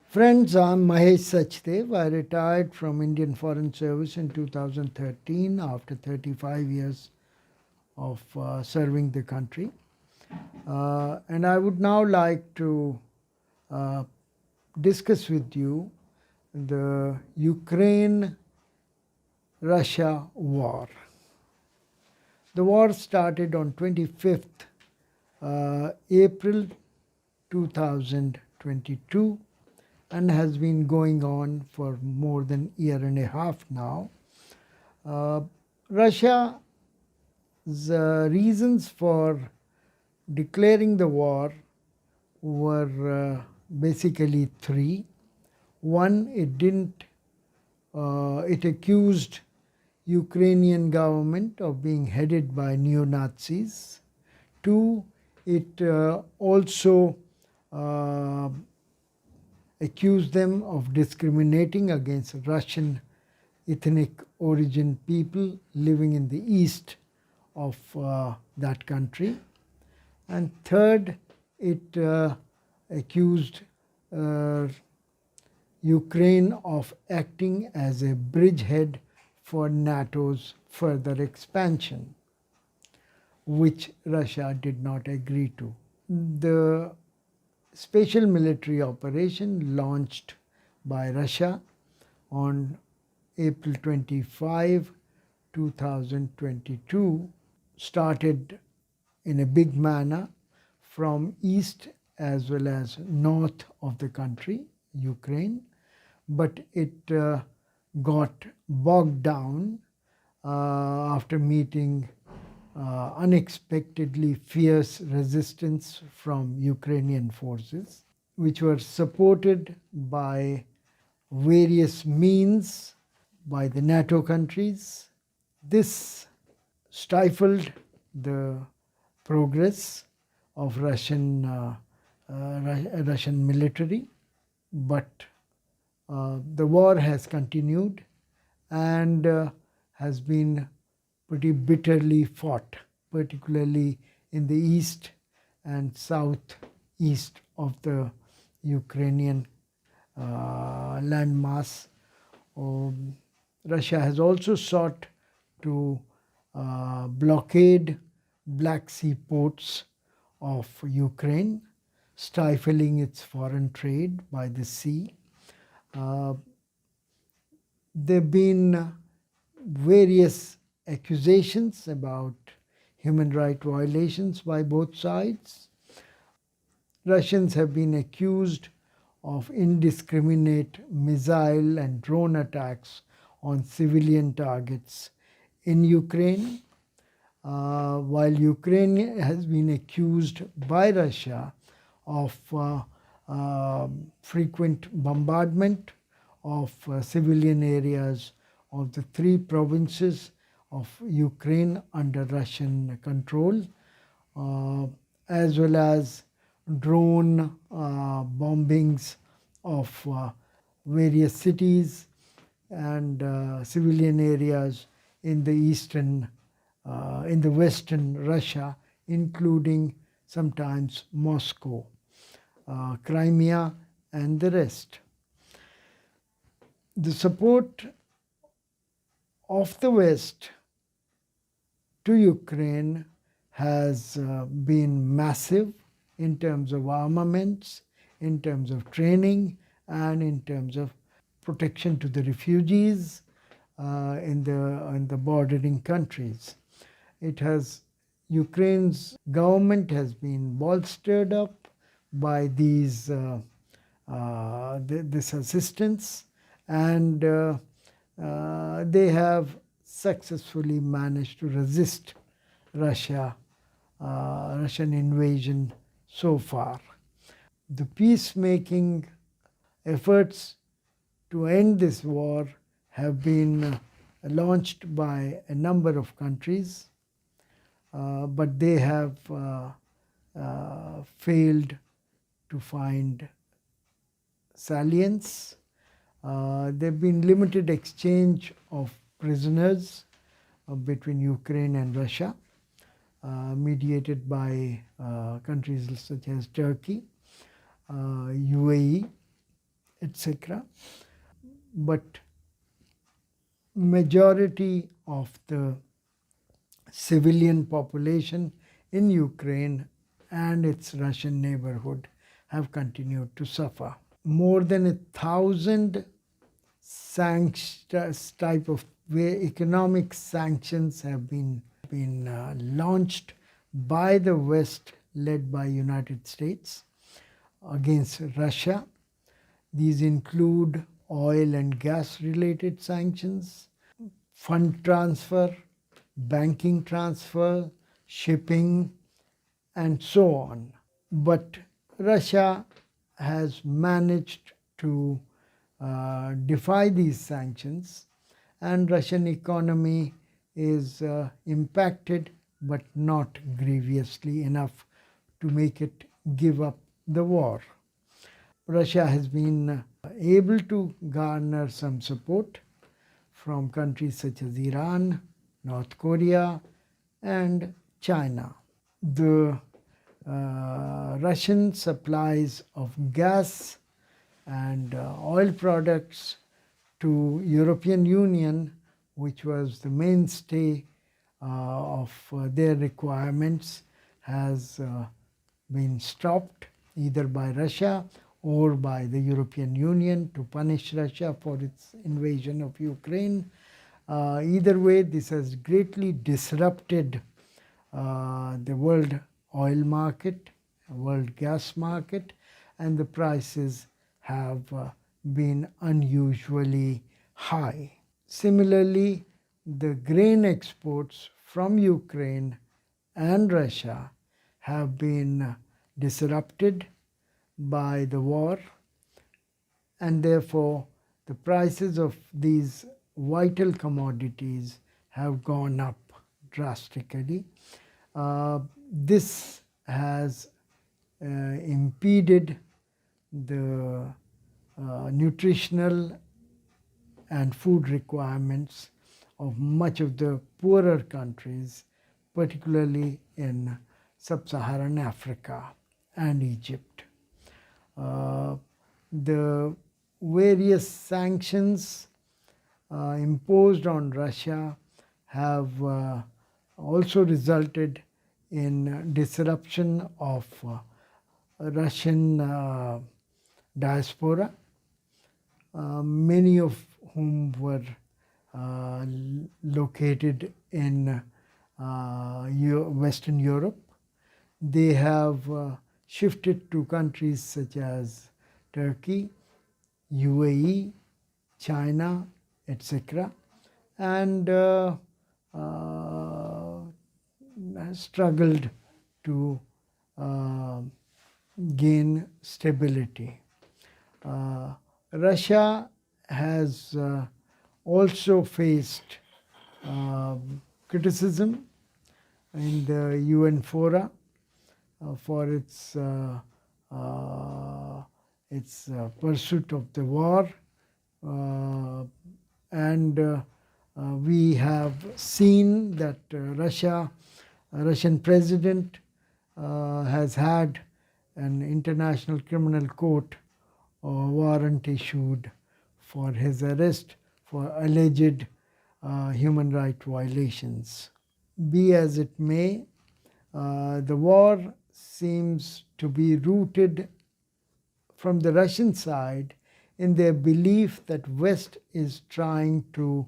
Friends, I'm Mahesh Sachdev. I retired from Indian Foreign Service in 2013 after 35 years of serving the country. And I would now like to uh, discuss with you the Ukraine-Russia war. The war started on 25th April 2022 and has been going on for more than a year and a half now. Russia's reasons for declaring the war were basically three. One, it accused Ukrainian government of being headed by neo-Nazis. Two, it also accused them of discriminating against Russian ethnic origin people living in the east of that country. And third, it accused Ukraine of acting as a bridgehead for NATO's further expansion, which Russia did not agree to. The special military operation launched by Russia on April 25, 2022 started in a big manner from east as well as north of the country, Ukraine, but it got bogged down after meeting unexpectedly fierce resistance from Ukrainian forces, which were supported by various means by the NATO countries. This stifled the progress of Russian military, but the war has continued and has been pretty bitterly fought, particularly in the east and southeast of the Ukrainian landmass. Russia has also sought to blockade Black Sea ports of Ukraine, stifling its foreign trade by the sea. There have been various accusations about human rights violations by both sides. Russians have been accused of indiscriminate missile and drone attacks on civilian targets in Ukraine, while Ukraine has been accused by Russia of frequent bombardment of civilian areas of the three provinces of Ukraine under Russian control, as well as drone bombings of various cities and civilian areas in the western Russia, including sometimes Moscow, Crimea, and the rest. The support of the West to Ukraine has been massive in terms of armaments, in terms of training, and in terms of protection to the refugees in the bordering countries. Ukraine's government has been bolstered up by this assistance, and they have successfully managed to resist Russian invasion so far. The peacemaking efforts to end this war have been launched by a number of countries, but they have failed to find salience. There have been limited exchange of prisoners between Ukraine and Russia, mediated by countries such as Turkey, UAE, etc. But majority of the civilian population in Ukraine and its Russian neighborhood have continued to suffer. More than 1,000 type of economic sanctions have been launched by the West, led by United States, against Russia. These include oil and gas related sanctions, fund transfer, banking transfer, shipping, and so on. But Russia has managed to defy these sanctions, and Russian economy is impacted, but not grievously enough to make it give up the war. Russia has been able to garner some support from countries such as Iran, North Korea, and China. The Russian supplies of gas and oil products to European Union, which was the mainstay of their requirements, has been stopped either by Russia or by the European Union to punish Russia for its invasion of Ukraine. Either way, this has greatly disrupted the world oil market, world gas market, and the prices have been unusually high. Similarly, the grain exports from Ukraine and Russia have been disrupted by the war, and therefore the prices of these vital commodities have gone up drastically. This has impeded the nutritional and food requirements of much of the poorer countries, particularly in sub-Saharan Africa and Egypt. The various sanctions imposed on Russia have also resulted in disruption of Russian diaspora, many of whom were located in Western Europe. They have shifted to countries such as Turkey, UAE, China, etc., and struggled to gain stability. Russia has also faced criticism in the UN fora for its pursuit of the war, and we have seen that Russian president has had an International Criminal Court warrant issued for his arrest for alleged human rights violations. Be as it may, the war seems to be rooted from the Russian side in their belief that West is trying to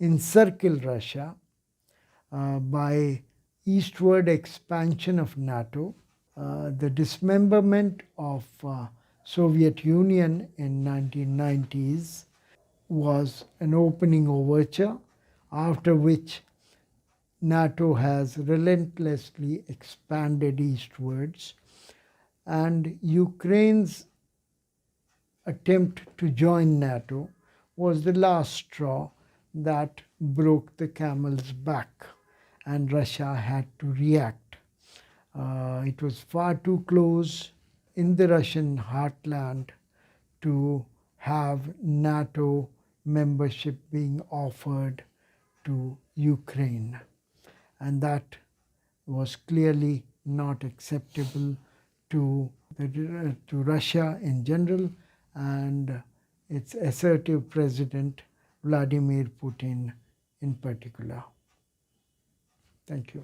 encircle Russia by eastward expansion of NATO. The dismemberment of Soviet Union in 1990s was an opening overture, after which NATO has relentlessly expanded eastwards, and Ukraine's attempt to join NATO was the last straw that broke the camel's back, and Russia had to react. It was far too close in the Russian heartland to have NATO membership being offered to Ukraine, and that was clearly not acceptable to Russia in general and its assertive president Vladimir Putin in particular. Thank you.